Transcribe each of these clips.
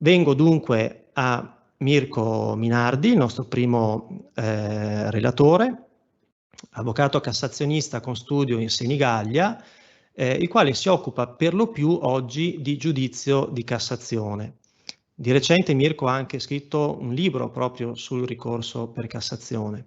Vengo dunque a Mirko Minardi, il nostro primo relatore, avvocato cassazionista con studio in Senigallia, il quale si occupa per lo più oggi di giudizio di Cassazione. Di recente Mirko ha anche scritto un libro proprio sul ricorso per Cassazione.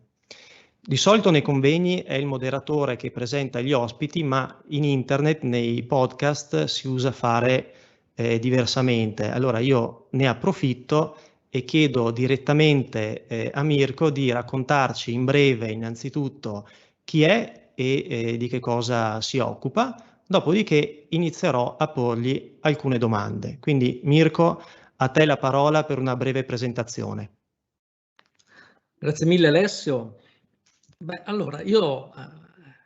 Di solito nei convegni è il moderatore che presenta gli ospiti, ma in internet, nei podcast, si usa fare diversamente. Allora io ne approfitto e chiedo direttamente a Mirko di raccontarci in breve innanzitutto chi è e di che cosa si occupa, dopodiché inizierò a porgli alcune domande. Quindi Mirko, a te la parola per una breve presentazione. Grazie mille Alessio. Allora, io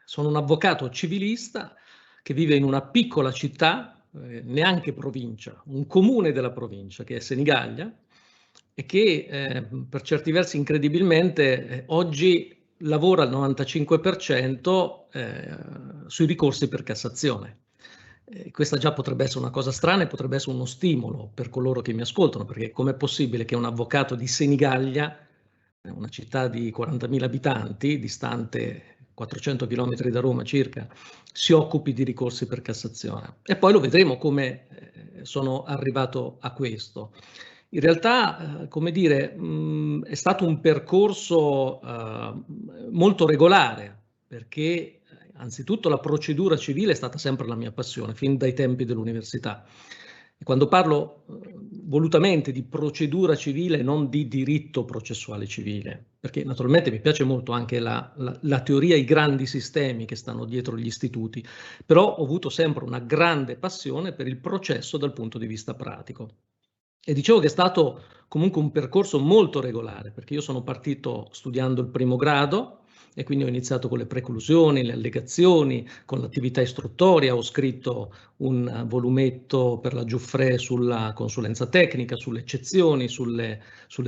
sono un avvocato civilista che vive in una piccola città, neanche provincia, un comune della provincia che è Senigallia e che per certi versi incredibilmente oggi lavora al 95% sui ricorsi per Cassazione. Questa già potrebbe essere una cosa strana e potrebbe essere uno stimolo per coloro che mi ascoltano, perché com'è possibile che un avvocato di Senigallia, una città di 40.000 abitanti, distante 400 km da Roma circa, si occupi di ricorsi per Cassazione? E poi lo vedremo come sono arrivato a questo. In realtà, come dire, è stato un percorso molto regolare, perché anzitutto la procedura civile è stata sempre la mia passione, fin dai tempi dell'università. E quando parlo volutamente di procedura civile, non di diritto processuale civile, perché naturalmente mi piace molto anche la teoria, i grandi sistemi che stanno dietro gli istituti, però ho avuto sempre una grande passione per il processo dal punto di vista pratico. E dicevo che è stato comunque un percorso molto regolare, perché io sono partito studiando il primo grado, e quindi ho iniziato con le preclusioni, le allegazioni, con l'attività istruttoria, ho scritto un volumetto per la Giuffre sulla consulenza tecnica, sulle eccezioni, sulle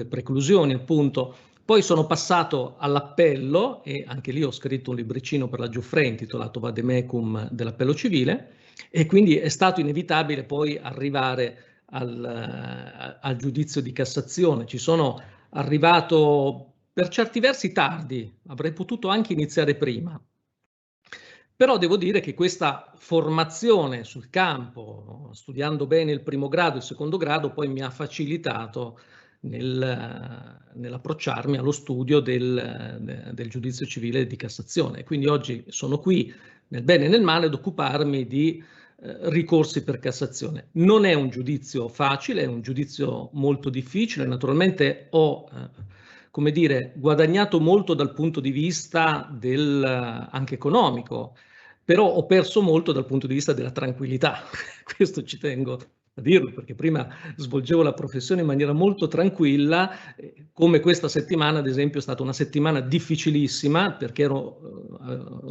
preclusioni appunto. Poi sono passato all'appello e anche lì ho scritto un libricino per la Giuffre intitolato Vademecum dell'appello civile, e quindi è stato inevitabile poi arrivare al giudizio di Cassazione. Ci sono arrivato per certi versi tardi, avrei potuto anche iniziare prima. Però devo dire che questa formazione sul campo, studiando bene il primo grado e il secondo grado, poi mi ha facilitato nell'approcciarmi allo studio del giudizio civile di Cassazione. Quindi oggi sono qui, nel bene e nel male, ad occuparmi di ricorsi per Cassazione. Non è un giudizio facile, è un giudizio molto difficile. Naturalmente ho come dire, guadagnato molto dal punto di vista anche economico, però ho perso molto dal punto di vista della tranquillità. Questo ci tengo a dirlo, perché prima svolgevo la professione in maniera molto tranquilla, come questa settimana ad esempio è stata una settimana difficilissima, perché ero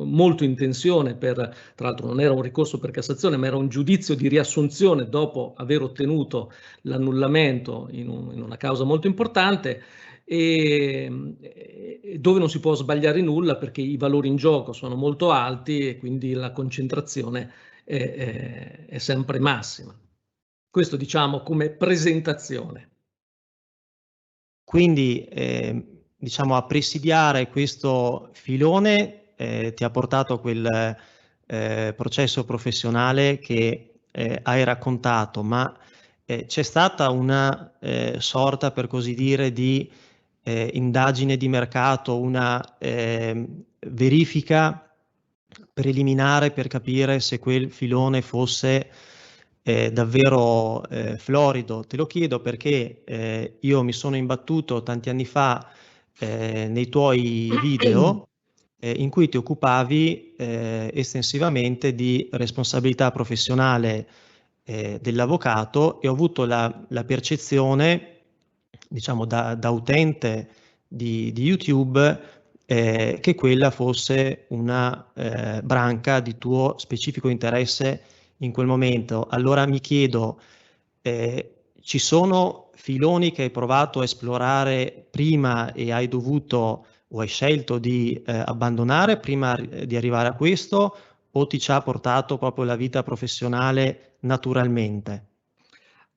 molto in tensione tra l'altro non era un ricorso per Cassazione, ma era un giudizio di riassunzione dopo aver ottenuto l'annullamento in una causa molto importante, e dove non si può sbagliare nulla perché i valori in gioco sono molto alti e quindi la concentrazione è sempre massima. Questo diciamo come presentazione. Quindi diciamo a presidiare questo filone ti ha portato a quel processo professionale che hai raccontato, ma c'è stata una sorta, per così dire, di indagine di mercato, una verifica preliminare per capire se quel filone fosse davvero florido. Te lo chiedo perché io mi sono imbattuto tanti anni fa nei tuoi video in cui ti occupavi estensivamente di responsabilità professionale dell'avvocato, e ho avuto la percezione, diciamo da utente di YouTube, che quella fosse una branca di tuo specifico interesse in quel momento. Allora mi chiedo, ci sono filoni che hai provato a esplorare prima e hai dovuto o hai scelto di abbandonare prima di arrivare a questo, o ti ci ha portato proprio la vita professionale naturalmente?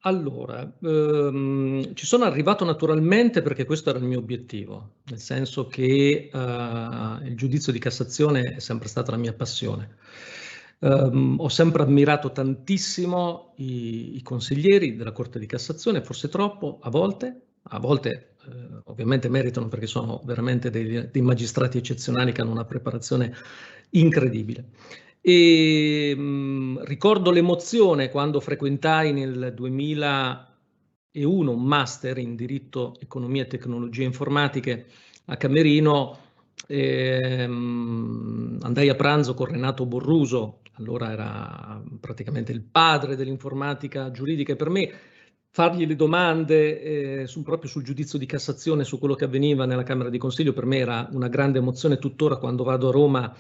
Allora, ci sono arrivato naturalmente perché questo era il mio obiettivo, nel senso che il giudizio di Cassazione è sempre stata la mia passione. Ho sempre ammirato tantissimo i consiglieri della Corte di Cassazione, forse troppo a volte ovviamente meritano perché sono veramente dei magistrati eccezionali che hanno una preparazione incredibile. E ricordo l'emozione quando frequentai nel 2001 un master in diritto, economia e tecnologie informatiche a Camerino. Andai a pranzo con Renato Borruso, allora era praticamente il padre dell'informatica giuridica, e per me fargli le domande proprio sul giudizio di Cassazione, su quello che avveniva nella Camera di Consiglio, per me era una grande emozione. Tuttora quando vado a Roma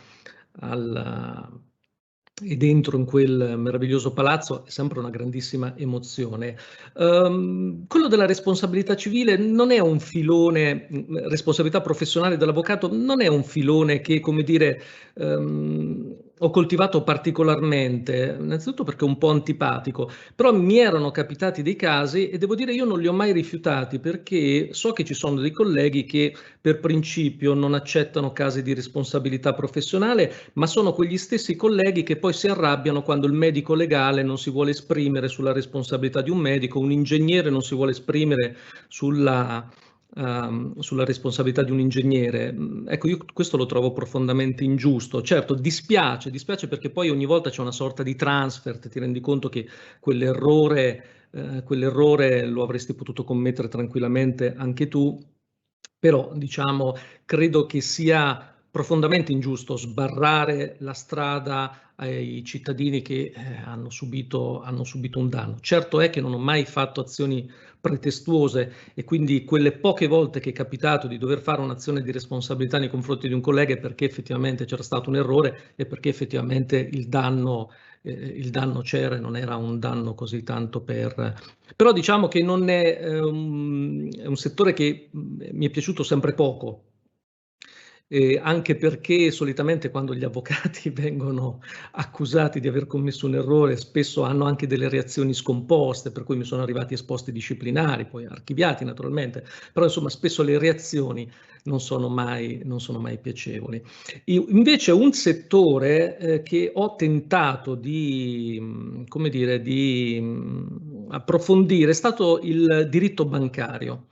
e dentro in quel meraviglioso palazzo è sempre una grandissima emozione. Quello della responsabilità civile non è un filone, responsabilità professionale dell'avvocato non è un filone che, come dire, ho coltivato particolarmente, innanzitutto perché è un po' antipatico, però mi erano capitati dei casi e devo dire io non li ho mai rifiutati, perché so che ci sono dei colleghi che per principio non accettano casi di responsabilità professionale, ma sono quegli stessi colleghi che poi si arrabbiano quando il medico legale non si vuole esprimere sulla responsabilità di un medico, un ingegnere non si vuole esprimere sulla responsabilità di un ingegnere. Ecco, io questo lo trovo profondamente ingiusto. Certo, dispiace perché poi ogni volta c'è una sorta di transfer, ti rendi conto che quell'errore lo avresti potuto commettere tranquillamente anche tu, però diciamo credo che sia profondamente ingiusto sbarrare la strada ai cittadini che hanno subito un danno. Certo è che non ho mai fatto azioni pretestuose e quindi quelle poche volte che è capitato di dover fare un'azione di responsabilità nei confronti di un collega è perché effettivamente c'era stato un errore e perché effettivamente il danno c'era e non era un danno così tanto per... Però diciamo che non è un settore che mi è piaciuto sempre poco. Anche perché solitamente quando gli avvocati vengono accusati di aver commesso un errore, spesso hanno anche delle reazioni scomposte, per cui mi sono arrivati esposti disciplinari, poi archiviati naturalmente, però insomma spesso le reazioni non sono mai piacevoli. Invece un settore che ho tentato di, come dire, di approfondire è stato il diritto bancario.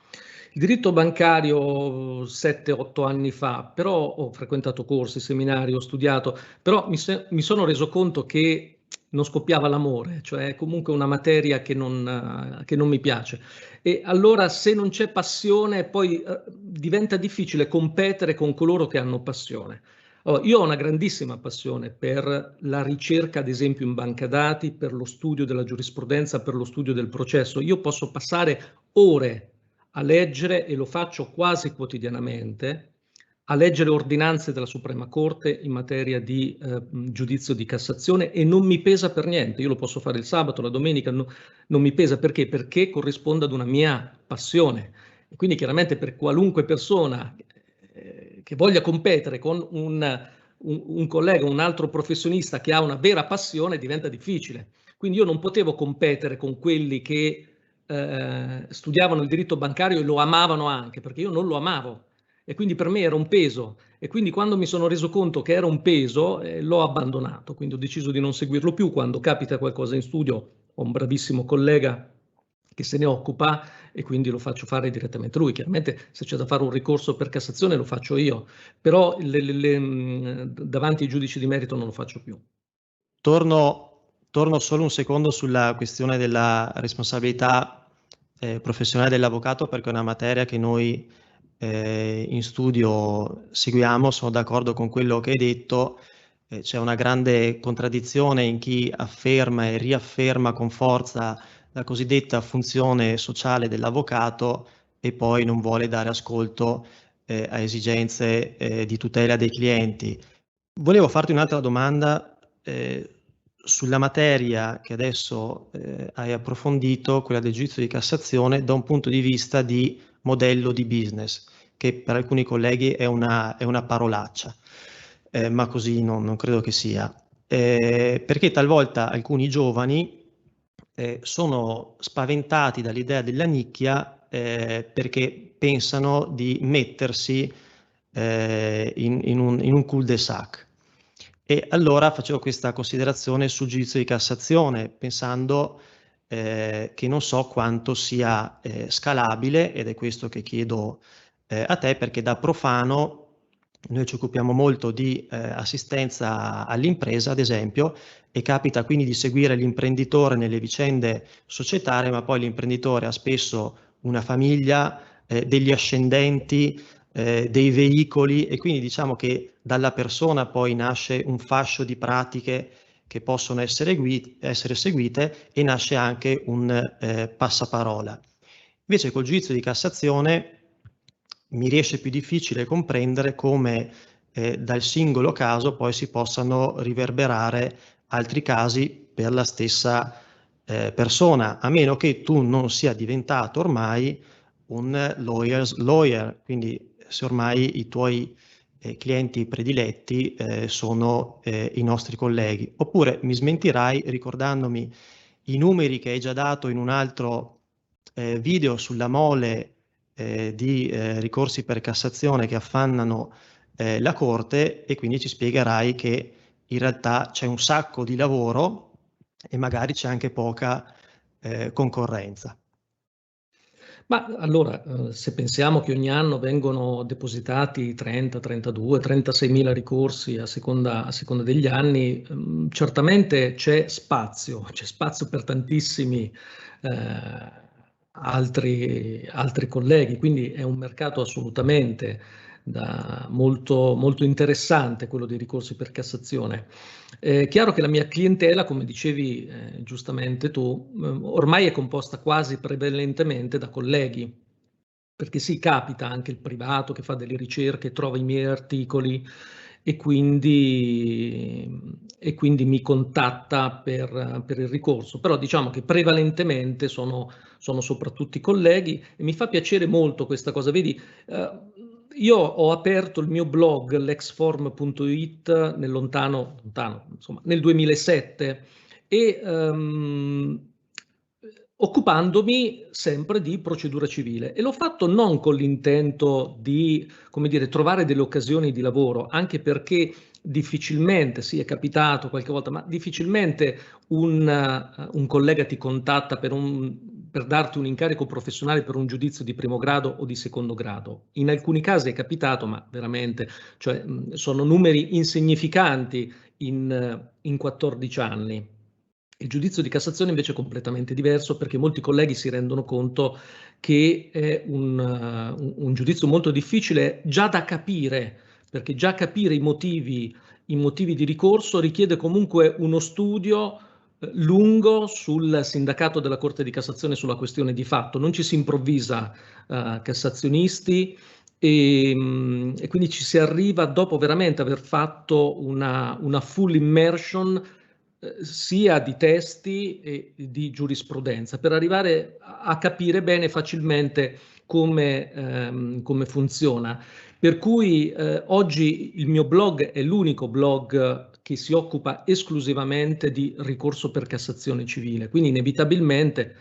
Il diritto bancario 7-8 anni fa, però ho frequentato corsi, seminari, ho studiato, però mi sono reso conto che non scoppiava l'amore, cioè è comunque una materia che non mi piace. E allora se non c'è passione poi diventa difficile competere con coloro che hanno passione. Allora, io ho una grandissima passione per la ricerca, ad esempio, in banca dati, per lo studio della giurisprudenza, per lo studio del processo. Io posso passare ore a leggere, e lo faccio quasi quotidianamente, a leggere ordinanze della Suprema Corte in materia di giudizio di Cassazione e non mi pesa per niente. Io lo posso fare il sabato, la domenica, non mi pesa. Perché? Perché corrisponde ad una mia passione. E quindi chiaramente per qualunque persona che voglia competere con un collega, un altro professionista che ha una vera passione, diventa difficile. Quindi io non potevo competere con quelli che studiavano il diritto bancario e lo amavano anche, perché io non lo amavo e quindi per me era un peso, e quindi quando mi sono reso conto che era un peso l'ho abbandonato, quindi ho deciso di non seguirlo più. Quando capita qualcosa in studio ho un bravissimo collega che se ne occupa e quindi lo faccio fare direttamente lui. Chiaramente se c'è da fare un ricorso per Cassazione lo faccio io, però davanti ai giudici di merito non lo faccio più. Torno solo un secondo sulla questione della responsabilità professionale dell'avvocato, perché è una materia che noi in studio seguiamo. Sono d'accordo con quello che hai detto. C'è una grande contraddizione in chi afferma e riafferma con forza la cosiddetta funzione sociale dell'avvocato e poi non vuole dare ascolto a esigenze di tutela dei clienti. Volevo farti un'altra domanda sulla materia che adesso hai approfondito, quella del giudizio di Cassazione, da un punto di vista di modello di business, che per alcuni colleghi è una parolaccia, ma così non credo che sia. Perché talvolta alcuni giovani sono spaventati dall'idea della nicchia perché pensano di mettersi in un cul-de-sac. E allora facevo questa considerazione sul giudizio di Cassazione, pensando che non so quanto sia scalabile, ed è questo che chiedo a te, perché da profano noi ci occupiamo molto di assistenza all'impresa, ad esempio, e capita quindi di seguire l'imprenditore nelle vicende societarie, ma poi l'imprenditore ha spesso una famiglia, degli ascendenti, dei veicoli, e quindi diciamo che dalla persona poi nasce un fascio di pratiche che possono essere seguite, e nasce anche un passaparola. Invece col giudizio di Cassazione mi riesce più difficile comprendere come dal singolo caso poi si possano riverberare altri casi per la stessa persona, a meno che tu non sia diventato ormai un lawyer's lawyer, quindi se ormai i tuoi clienti prediletti sono i nostri colleghi. Oppure mi smentirai ricordandomi i numeri che hai già dato in un altro video sulla mole di ricorsi per Cassazione che affannano la Corte, e quindi ci spiegherai che in realtà c'è un sacco di lavoro e magari c'è anche poca concorrenza. Ma allora, se pensiamo che ogni anno vengono depositati 30, 32, 36.000 ricorsi a seconda degli anni, certamente c'è spazio per tantissimi altri colleghi, quindi è un mercato assolutamente molto, molto interessante quello dei ricorsi per Cassazione. Chiaro che la mia clientela, come dicevi giustamente tu, ormai è composta quasi prevalentemente da colleghi, perché sì, capita anche il privato che fa delle ricerche, trova i miei articoli e quindi mi contatta per il ricorso, però diciamo che prevalentemente sono soprattutto i colleghi, e mi fa piacere molto questa cosa. Vedi, io ho aperto il mio blog lexform.it nel 2007, e occupandomi sempre di procedura civile, e l'ho fatto non con l'intento di, come dire, trovare delle occasioni di lavoro, anche perché difficilmente, sì, è capitato qualche volta, ma difficilmente un collega ti contatta per darti un incarico professionale per un giudizio di primo grado o di secondo grado. In alcuni casi è capitato, ma veramente, cioè, sono numeri insignificanti in 14 anni. Il giudizio di Cassazione invece è completamente diverso, perché molti colleghi si rendono conto che è un giudizio molto difficile già da capire, perché già capire i motivi di ricorso richiede comunque uno studio lungo sul sindacato della Corte di Cassazione sulla questione di fatto. Non ci si improvvisa cassazionisti, e quindi ci si arriva dopo veramente aver fatto una full immersion sia di testi e di giurisprudenza, per arrivare a capire bene facilmente come funziona. Per cui oggi il mio blog è l'unico blog che si occupa esclusivamente di ricorso per Cassazione civile, quindi inevitabilmente,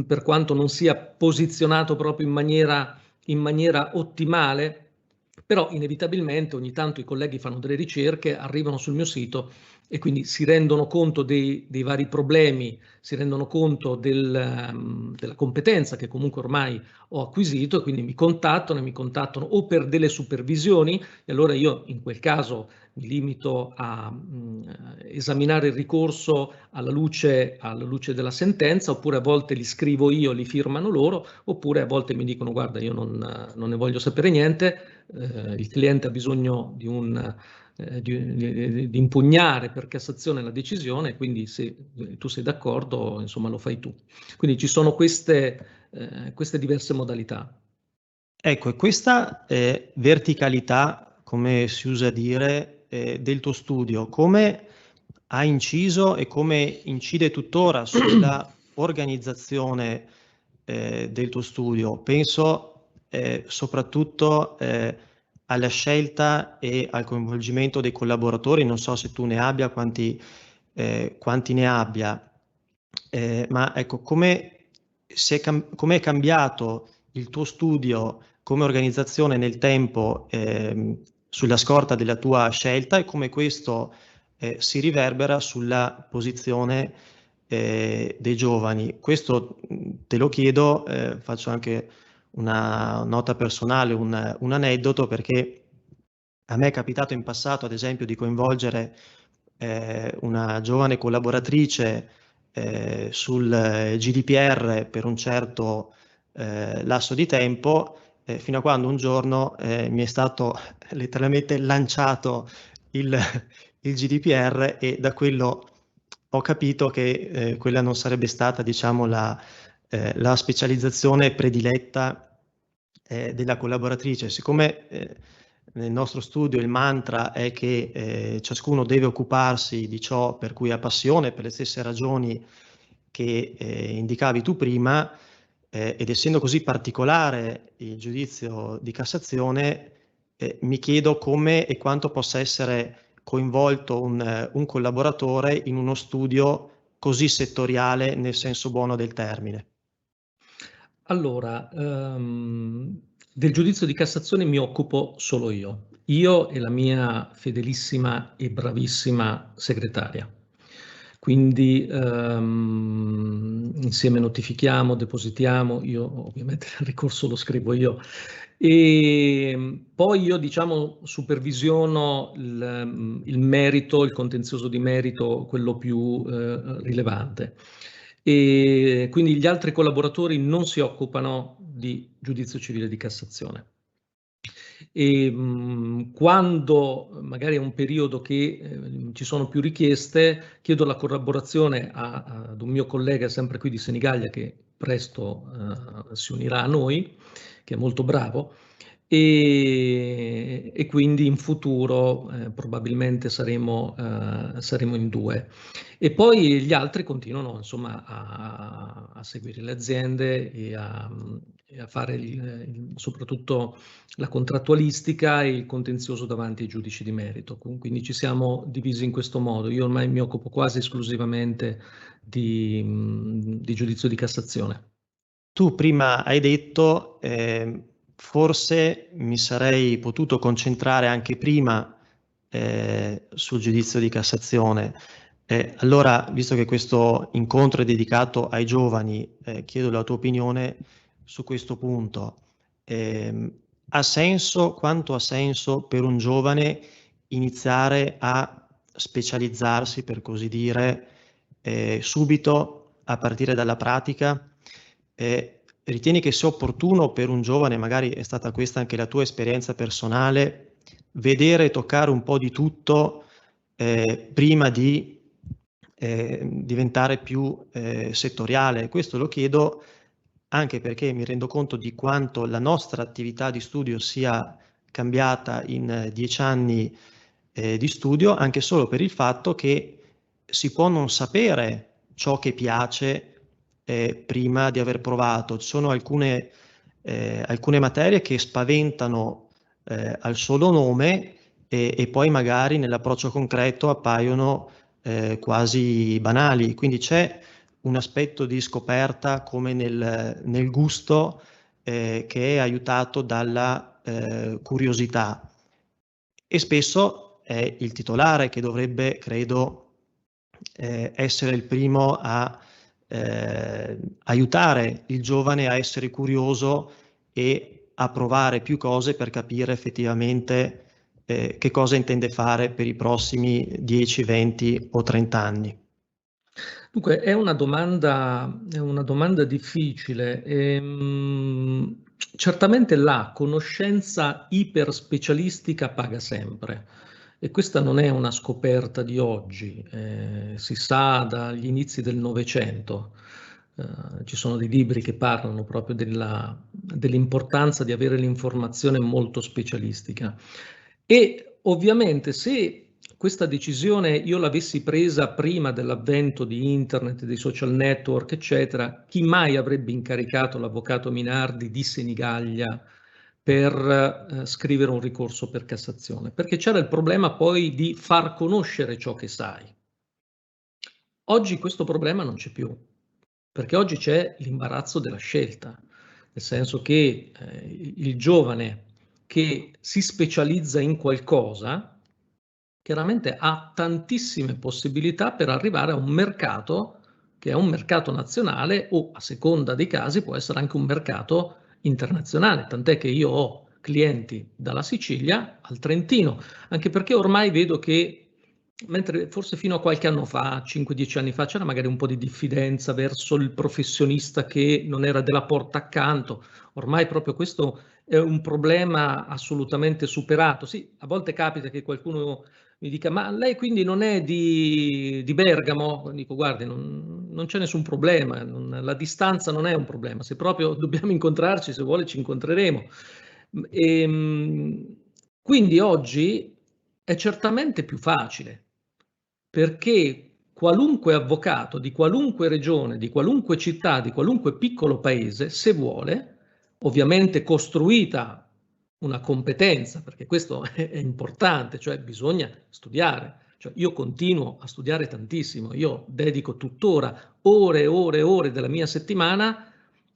per quanto non sia posizionato proprio in maniera ottimale, però inevitabilmente ogni tanto i colleghi fanno delle ricerche, arrivano sul mio sito e quindi si rendono conto dei vari problemi, si rendono conto della competenza che comunque ormai ho acquisito, e quindi mi contattano o per delle supervisioni, e allora io in quel caso mi limito a esaminare il ricorso alla luce della sentenza, oppure a volte li scrivo io, li firmano loro, oppure a volte mi dicono: guarda, io non ne voglio sapere niente, il cliente ha bisogno di impugnare per Cassazione la decisione, quindi se tu sei d'accordo, insomma, lo fai tu. Quindi ci sono queste diverse modalità. Ecco, e questa verticalità, come si usa dire, del tuo studio, come ha inciso e come incide tuttora sulla organizzazione del tuo studio? Penso soprattutto alla scelta e al coinvolgimento dei collaboratori, non so se tu ne abbia, quanti ne abbia, ma ecco, come è cambiato il tuo studio come organizzazione nel tempo sulla scorta della tua scelta e come questo si riverbera sulla posizione dei giovani. Questo te lo chiedo, faccio anche una nota personale, un aneddoto, perché a me è capitato in passato, ad esempio, di coinvolgere una giovane collaboratrice sul GDPR per un certo lasso di tempo, fino a quando un giorno mi è stato letteralmente lanciato il GDPR e da quello ho capito che quella non sarebbe stata, diciamo, la specializzazione prediletta della collaboratrice. Siccome nel nostro studio il mantra è che ciascuno deve occuparsi di ciò per cui ha passione, per le stesse ragioni che indicavi tu prima, ed essendo così particolare il giudizio di Cassazione, mi chiedo come e quanto possa essere coinvolto un collaboratore in uno studio così settoriale nel senso buono del termine. Allora, del giudizio di Cassazione mi occupo solo io e la mia fedelissima e bravissima segretaria. Quindi insieme notifichiamo, depositiamo, io ovviamente il ricorso lo scrivo io, e poi io, diciamo, supervisiono il merito, il contenzioso di merito, quello più rilevante. E quindi gli altri collaboratori non si occupano di giudizio civile di Cassazione. E quando magari è un periodo che ci sono più richieste, chiedo la collaborazione ad un mio collega sempre qui di Senigallia che presto si unirà a noi, che è molto bravo, e quindi in futuro probabilmente saremo in 2. E poi gli altri continuano, insomma, a seguire le aziende e a fare soprattutto la contrattualistica e il contenzioso davanti ai giudici di merito. Quindi ci siamo divisi in questo modo. Io ormai mi occupo quasi esclusivamente di giudizio di Cassazione. Tu prima hai detto forse mi sarei potuto concentrare anche prima sul giudizio di Cassazione. Allora, visto che questo incontro è dedicato ai giovani, chiedo la tua opinione su questo punto. Ha senso, quanto ha senso per un giovane iniziare a specializzarsi, per così dire, subito a partire dalla pratica? Ritieni che sia opportuno per un giovane, magari è stata questa anche la tua esperienza personale, vedere e toccare un po' di tutto prima di diventare più settoriale? Questo lo chiedo anche perché mi rendo conto di quanto la nostra attività di studio sia cambiata in 10 anni di studio, anche solo per il fatto che si può non sapere ciò che piace prima di aver provato. Ci sono alcune materie che spaventano al solo nome e poi magari nell'approccio concreto appaiono quasi banali. Quindi c'è un aspetto di scoperta come nel gusto che è aiutato dalla curiosità. E spesso è il titolare che dovrebbe, credo, essere il primo a aiutare il giovane a essere curioso e a provare più cose per capire effettivamente che cosa intende fare per i prossimi 10, 20 o 30 anni. Dunque, è una domanda difficile. Certamente la conoscenza iperspecialistica paga sempre. E questa non è una scoperta di oggi, si sa dagli inizi del Novecento. Ci sono dei libri che parlano proprio dell'importanza di avere l'informazione molto specialistica. E ovviamente se questa decisione io l'avessi presa prima dell'avvento di internet, dei social network, eccetera, chi mai avrebbe incaricato l'avvocato Minardi di Senigallia per scrivere un ricorso per Cassazione? Perché c'era il problema poi di far conoscere ciò che sai. Oggi questo problema non c'è più. perché oggi c'è l'imbarazzo della scelta, nel senso che il giovane che si specializza in qualcosa chiaramente ha tantissime possibilità per arrivare a un mercato che è un mercato nazionale o, a seconda dei casi, può essere anche un mercato internazionale, tant'è che io ho clienti dalla Sicilia al Trentino, anche perché ormai vedo che, mentre forse fino a qualche anno fa, 5-10 anni fa, c'era magari un po' di diffidenza verso il professionista che non era della porta accanto, ormai proprio questo è un problema assolutamente superato. Sì, a volte capita che qualcuno mi dica: ma lei quindi non è di Bergamo? Dico: guardi, non c'è nessun problema, la distanza non è un problema, se proprio dobbiamo incontrarci, se vuole ci incontreremo. Quindi oggi è certamente più facile, perché qualunque avvocato di qualunque regione, di qualunque città, di qualunque piccolo paese, se vuole, ovviamente costruita una competenza, perché questo è importante, cioè bisogna studiare. Cioè io continuo a studiare tantissimo, io dedico tuttora ore e ore e ore della mia settimana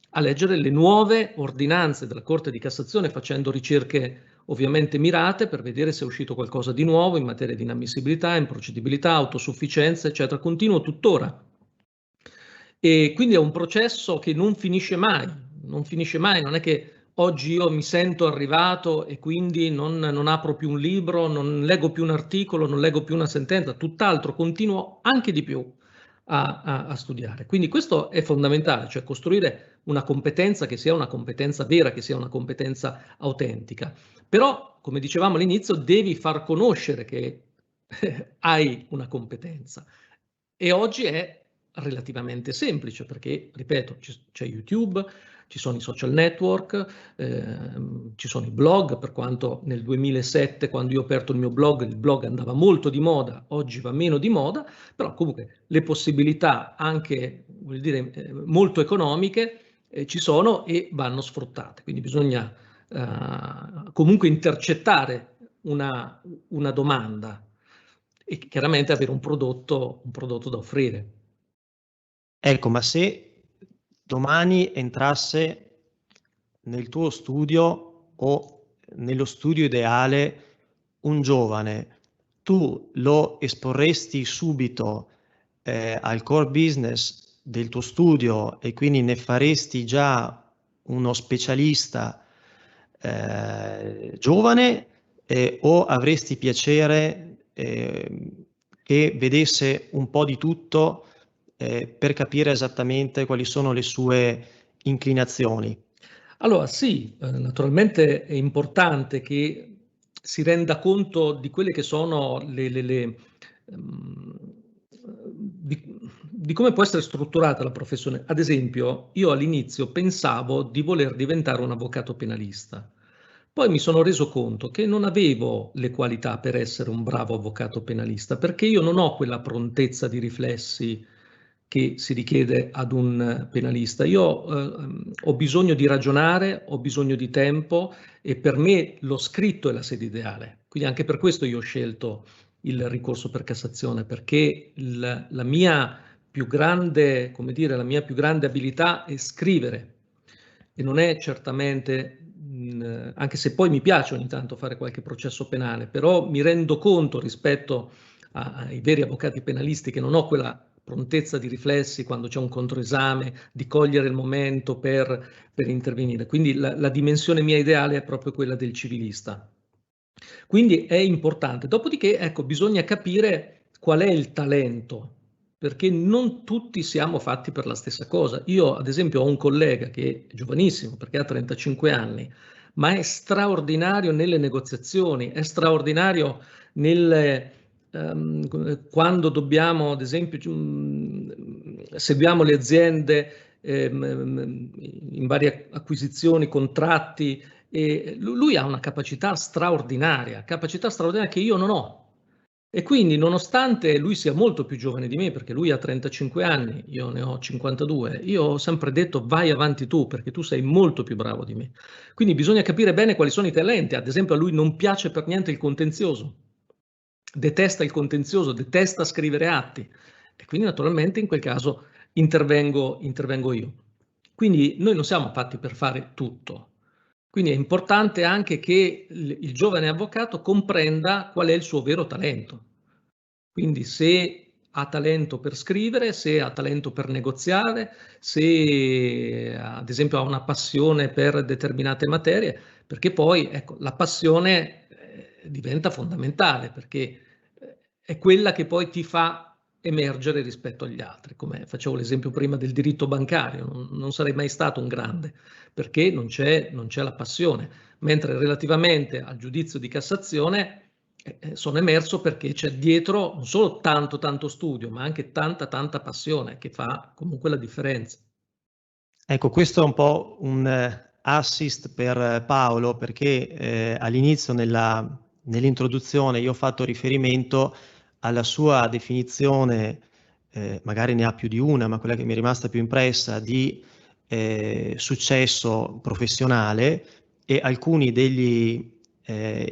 a leggere le nuove ordinanze della Corte di Cassazione, facendo ricerche ovviamente mirate per vedere se è uscito qualcosa di nuovo in materia di inammissibilità, improcedibilità, autosufficienza, eccetera. Continuo tuttora. E quindi è un processo che non finisce mai, non finisce mai, non è che oggi io mi sento arrivato e quindi non apro più un libro, non leggo più un articolo, non leggo più una sentenza, tutt'altro, continuo anche di più a studiare. Quindi questo è fondamentale, cioè costruire una competenza che sia una competenza vera, che sia una competenza autentica. Però, come dicevamo all'inizio, devi far conoscere che hai una competenza. E oggi è relativamente semplice perché, ripeto, c'è YouTube, ci sono i social network, ci sono i blog, per quanto nel 2007, quando io ho aperto il mio blog, il blog andava molto di moda, oggi va meno di moda, però comunque le possibilità anche, vuol dire, molto economiche ci sono e vanno sfruttate. Quindi bisogna comunque intercettare una domanda e chiaramente avere un prodotto da offrire. Ecco, ma se domani entrasse nel tuo studio o nello studio ideale un giovane, tu lo esporresti subito al core business del tuo studio e quindi ne faresti già uno specialista giovane o avresti piacere che vedesse un po' di tutto per capire esattamente quali sono le sue inclinazioni? Allora sì, naturalmente è importante che si renda conto di quelle che sono di come può essere strutturata la professione. Ad esempio, io all'inizio pensavo di voler diventare un avvocato penalista. Poi mi sono reso conto che non avevo le qualità per essere un bravo avvocato penalista, perché io non ho quella prontezza di riflessi che si richiede ad un penalista. Io ho bisogno di ragionare, ho bisogno di tempo e per me lo scritto è la sede ideale. Quindi anche per questo io ho scelto il ricorso per Cassazione, perché la mia più grande, come dire, la mia più grande abilità è scrivere e non è certamente, anche se poi mi piace ogni tanto fare qualche processo penale, però mi rendo conto rispetto ai veri avvocati penalisti che non ho quella prontezza di riflessi quando c'è un controesame, di cogliere il momento per intervenire. Quindi la dimensione mia ideale è proprio quella del civilista. Quindi è importante. Dopodiché, ecco, bisogna capire qual è il talento, perché non tutti siamo fatti per la stessa cosa. Io, ad esempio, ho un collega che è giovanissimo, perché ha 35 anni, ma è straordinario nelle negoziazioni, è straordinario quando dobbiamo, ad esempio, seguiamo le aziende in varie acquisizioni, contratti, e lui ha una capacità straordinaria che io non ho. E quindi, nonostante lui sia molto più giovane di me, perché lui ha 35 anni, io ne ho 52, io ho sempre detto vai avanti tu, perché tu sei molto più bravo di me. Quindi bisogna capire bene quali sono i talenti. Ad esempio, a lui non piace per niente il contenzioso, detesta il contenzioso, detesta scrivere atti. E quindi naturalmente in quel caso intervengo io. Quindi noi non siamo fatti per fare tutto. Quindi è importante anche che il giovane avvocato comprenda qual è il suo vero talento. Quindi se ha talento per scrivere, se ha talento per negoziare, se ad esempio ha una passione per determinate materie, perché poi ecco, la passione diventa fondamentale, perché è quella che poi ti fa emergere rispetto agli altri. Come facevo l'esempio prima del diritto bancario, non sarei mai stato un grande, perché non c'è la passione, mentre relativamente al giudizio di Cassazione sono emerso perché c'è dietro non solo tanto studio, ma anche tanta passione che fa comunque la differenza. Ecco, questo è un po' un assist per Paolo, perché all'inizio nell'introduzione io ho fatto riferimento alla sua definizione, magari ne ha più di una, ma quella che mi è rimasta più impressa, di successo professionale, e alcuni degli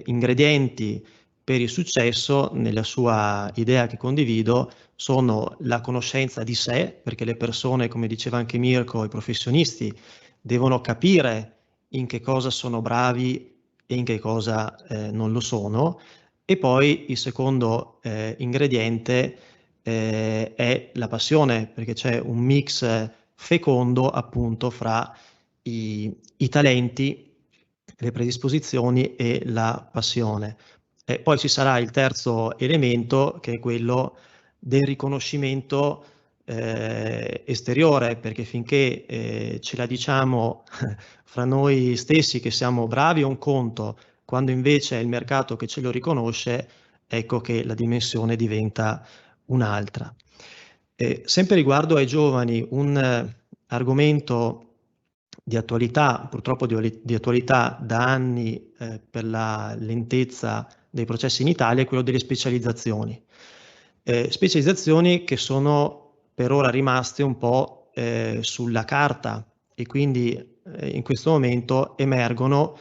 ingredienti per il successo, nella sua idea che condivido, sono la conoscenza di sé, perché le persone, come diceva anche Mirko, i professionisti, devono capire in che cosa sono bravi e in che cosa non lo sono. E poi il secondo ingrediente è la passione, perché c'è un mix fecondo appunto fra i talenti, le predisposizioni e la passione. E poi ci sarà il terzo elemento, che è quello del riconoscimento esteriore, perché finché ce la diciamo fra noi stessi che siamo bravi è un conto, quando invece è il mercato che ce lo riconosce, ecco che la dimensione diventa un'altra. Sempre riguardo ai giovani, un argomento di attualità, purtroppo di attualità da anni per la lentezza dei processi in Italia, è quello delle specializzazioni. Specializzazioni che sono per ora rimaste un po' sulla carta, e quindi in questo momento emergono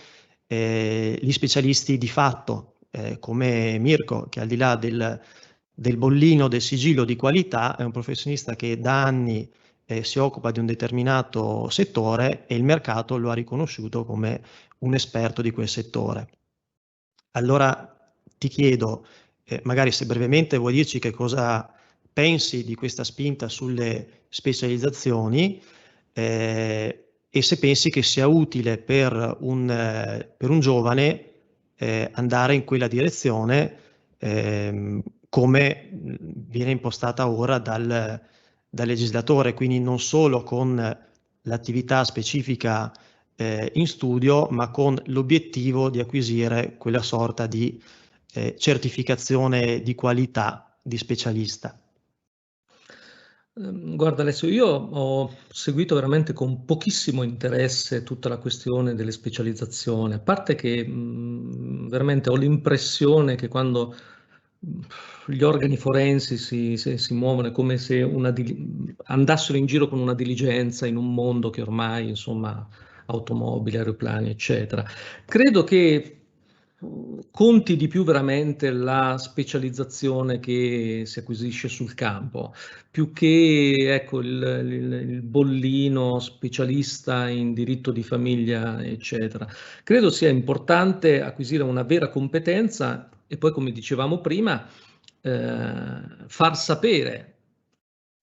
gli specialisti di fatto, come Mirko, che al di là del bollino, del sigillo di qualità, è un professionista che da anni si occupa di un determinato settore e il mercato lo ha riconosciuto come un esperto di quel settore. Allora ti chiedo, magari se brevemente vuoi dirci che cosa pensi di questa spinta sulle specializzazioni, e se pensi che sia utile per un giovane andare in quella direzione, come viene impostata ora dal legislatore, quindi non solo con l'attività specifica in studio, ma con l'obiettivo di acquisire quella sorta di certificazione di qualità di specialista. Guarda Alessio, io ho seguito veramente con pochissimo interesse tutta la questione delle specializzazioni, a parte che veramente ho l'impressione che quando gli organi forensi si muovono è come se andassero in giro con una diligenza in un mondo che ormai, insomma, automobili, aeroplani, eccetera. Credo che conti di più veramente la specializzazione che si acquisisce sul campo, più che ecco, il bollino specialista in diritto di famiglia, eccetera. Credo sia importante acquisire una vera competenza e poi, come dicevamo prima, far sapere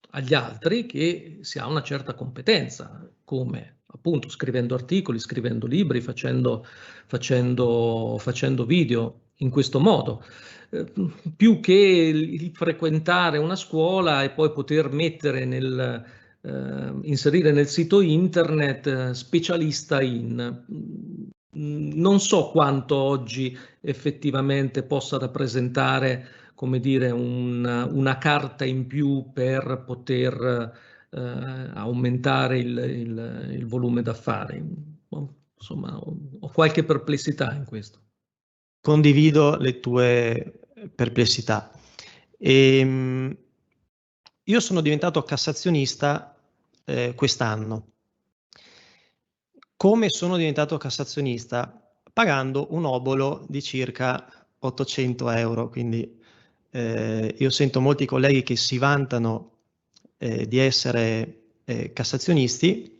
agli altri che si ha una certa competenza, come appunto scrivendo articoli, scrivendo libri, facendo video in questo modo, più che il frequentare una scuola e poi poter mettere inserire nel sito internet specialista in. Non so quanto oggi effettivamente possa rappresentare, come dire, una carta in più per poter aumentare il volume d'affari. Insomma, ho qualche perplessità in questo. Condivido le tue perplessità. Io sono diventato cassazionista quest'anno. Come sono diventato cassazionista? Pagando un obolo di circa 800 euro, quindi io sento molti colleghi che si vantano di essere cassazionisti,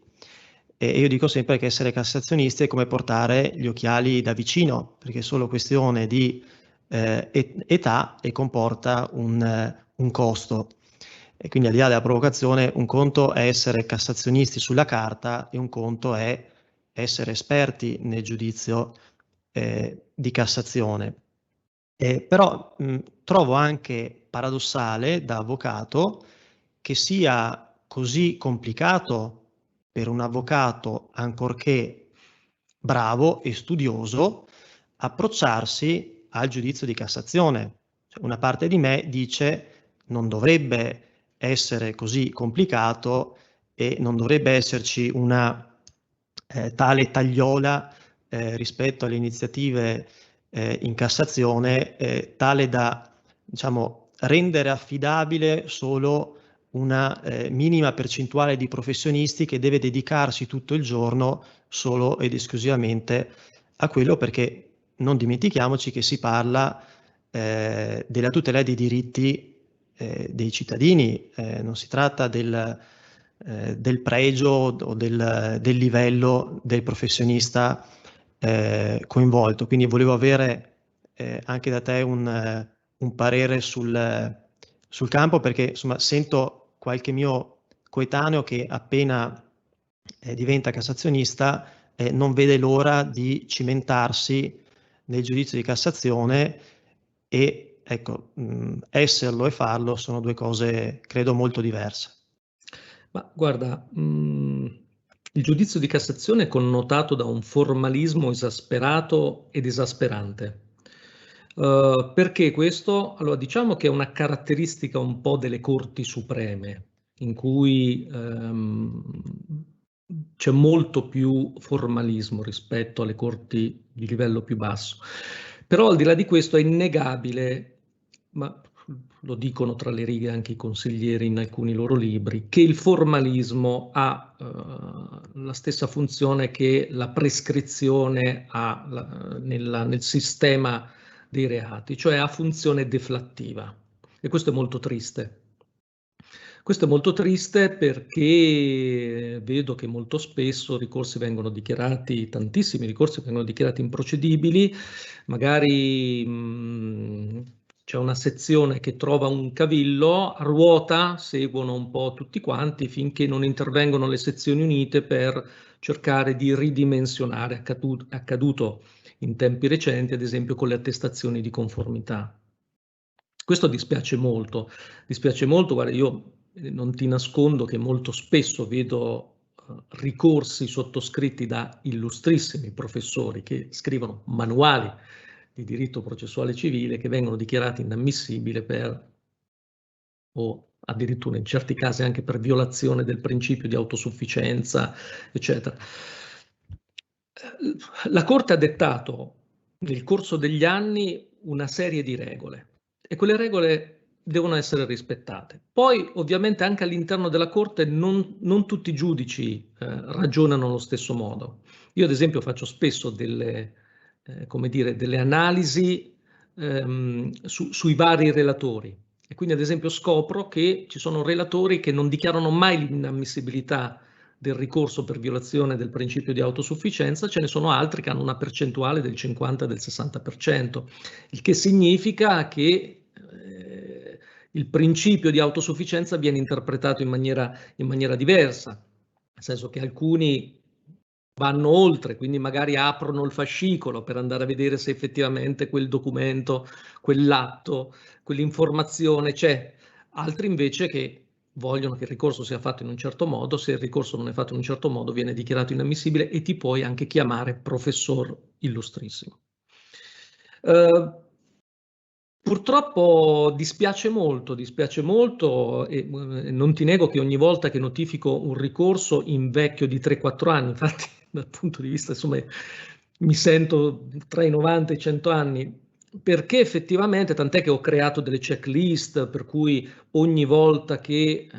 e io dico sempre che essere cassazionisti è come portare gli occhiali da vicino, perché è solo questione di età e comporta un costo. E quindi, al di là della provocazione, un conto è essere cassazionisti sulla carta e un conto è essere esperti nel giudizio di Cassazione. Però trovo anche paradossale, da avvocato, che sia così complicato per un avvocato, ancorché bravo e studioso, approcciarsi al giudizio di Cassazione. Cioè, una parte di me dice non dovrebbe essere così complicato e non dovrebbe esserci una tale tagliola rispetto alle iniziative in Cassazione, tale da, diciamo, rendere affidabile solo una minima percentuale di professionisti che deve dedicarsi tutto il giorno solo ed esclusivamente a quello, perché non dimentichiamoci che si parla della tutela dei diritti dei cittadini, non si tratta del pregio o del livello del professionista coinvolto. Quindi volevo avere anche da te un parere sul campo, perché insomma sento qualche mio coetaneo che appena diventa cassazionista non vede l'ora di cimentarsi nel giudizio di Cassazione, e ecco, esserlo e farlo sono due cose credo molto diverse. Ma guarda, il giudizio di Cassazione è connotato da un formalismo esasperato ed esasperante. Perché questo? Allora, diciamo che è una caratteristica un po' delle Corti Supreme, in cui c'è molto più formalismo rispetto alle corti di livello più basso. Però al di là di questo è innegabile, ma lo dicono tra le righe anche i consiglieri in alcuni loro libri, che il formalismo ha la stessa funzione che la prescrizione ha nel sistema dei reati, cioè ha funzione deflattiva. E questo è molto triste. Questo è molto triste perché vedo che molto spesso ricorsi vengono dichiarati, tantissimi ricorsi vengono dichiarati improcedibili, magari c'è una sezione che trova un cavillo, a ruota seguono un po' tutti quanti finché non intervengono le sezioni unite per cercare di ridimensionare, accaduto in tempi recenti, ad esempio con le attestazioni di conformità. Questo dispiace molto, guarda, io non ti nascondo che molto spesso vedo ricorsi sottoscritti da illustrissimi professori che scrivono manuali di diritto processuale civile che vengono dichiarati inammissibili o addirittura in certi casi anche per violazione del principio di autosufficienza, eccetera. La Corte ha dettato nel corso degli anni una serie di regole e quelle regole devono essere rispettate. Poi ovviamente anche all'interno della Corte non tutti i giudici ragionano allo stesso modo. Io ad esempio faccio spesso delle analisi sui vari relatori e quindi ad esempio scopro che ci sono relatori che non dichiarano mai l'inammissibilità del ricorso per violazione del principio di autosufficienza, ce ne sono altri che hanno una percentuale del 50 del 60%, il che significa che il principio di autosufficienza viene interpretato in maniera diversa, nel senso che alcuni vanno oltre, quindi magari aprono il fascicolo per andare a vedere se effettivamente quel documento, quell'atto, quell'informazione c'è, altri invece che vogliono che il ricorso sia fatto in un certo modo, se il ricorso non è fatto in un certo modo viene dichiarato inammissibile e ti puoi anche chiamare professor illustrissimo. Purtroppo dispiace molto e non ti nego che ogni volta che notifico un ricorso invecchio di 3-4 anni, infatti dal punto di vista, insomma, mi sento tra i 90 e i 100 anni, perché effettivamente, tant'è che ho creato delle checklist per cui ogni volta che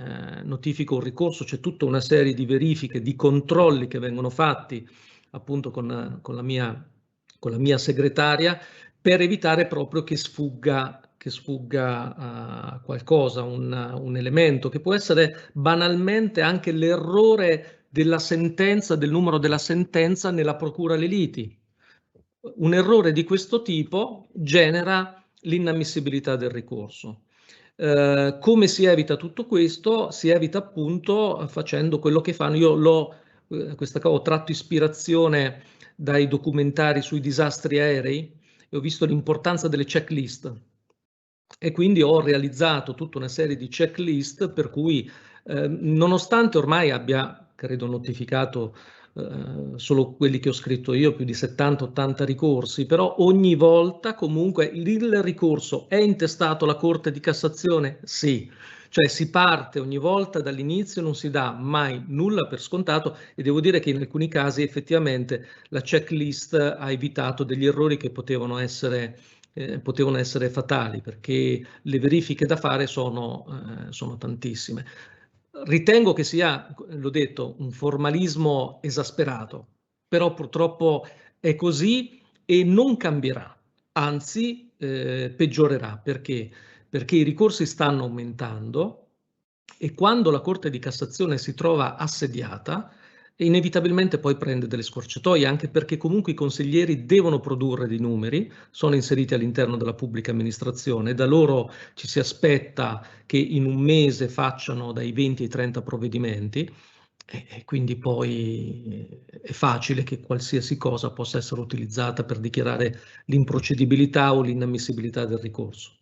notifico un ricorso c'è tutta una serie di verifiche, di controlli che vengono fatti appunto con la mia segretaria, per evitare proprio che sfugga sfugga a qualcosa, un elemento che può essere banalmente anche l'errore della sentenza, del numero della sentenza nella procura alle liti. Un errore di questo tipo genera l'inammissibilità del ricorso. Come si evita tutto questo? Si evita appunto facendo quello che fanno. Io ho tratto ispirazione dai documentari sui disastri aerei e ho visto l'importanza delle checklist e quindi ho realizzato tutta una serie di checklist per cui nonostante ormai abbia, credo, notificato solo quelli che ho scritto io, più di 70-80 ricorsi, però ogni volta comunque il ricorso è intestato alla Corte di Cassazione? Sì. Cioè si parte ogni volta dall'inizio, non si dà mai nulla per scontato e devo dire che in alcuni casi effettivamente la checklist ha evitato degli errori che potevano essere fatali, perché le verifiche da fare sono tantissime. Ritengo che sia, l'ho detto, un formalismo esasperato, però purtroppo è così e non cambierà, anzi peggiorerà. Perché? Perché i ricorsi stanno aumentando e quando la Corte di Cassazione si trova assediata, inevitabilmente poi prende delle scorciatoie, anche perché comunque i consiglieri devono produrre dei numeri, sono inseriti all'interno della pubblica amministrazione, da loro ci si aspetta che in un mese facciano dai 20 ai 30 provvedimenti e quindi poi è facile che qualsiasi cosa possa essere utilizzata per dichiarare l'improcedibilità o l'inammissibilità del ricorso.